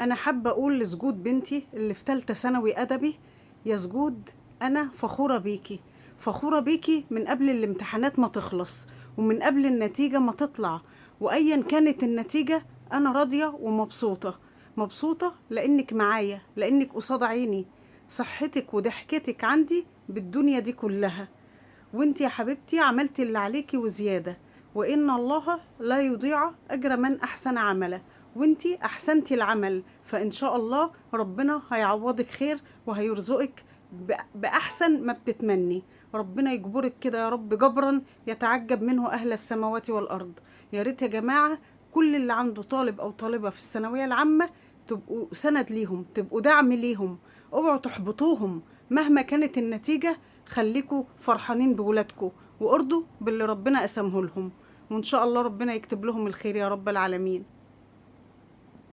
أنا حابة أقول لسجود بنتي اللي في تالتة ثانوي أدبي: يا سجود، أنا فخورة بيكي، فخورة بيكي من قبل الامتحانات ما تخلص ومن قبل النتيجة ما تطلع، وأيا كانت النتيجة أنا راضية ومبسوطة. مبسوطة لأنك معايا، لأنك قصاد عيني. صحتك وضحكتك عندي بالدنيا دي كلها. وانت يا حبيبتي عملتي اللي عليكي وزيادة، وإن الله لا يضيع أجر من أحسن عملا. وانت أحسنتي العمل، فإن شاء الله ربنا هيعوضك خير وهيرزقك بأحسن ما بتتمني. ربنا يجبرك كده يا رب جبرا يتعجب منه أهل السماوات والأرض. يا ريت يا جماعة كل اللي عنده طالب أو طالبة في الثانوية العامة تبقوا سند ليهم، تبقوا دعم ليهم، اوعوا تحبطوهم مهما كانت النتيجة. خليكوا فرحانين بولادكوا وارضوا باللي ربنا قسمه لهم، وان شاء الله ربنا يكتب لهم الخير يا رب العالمين.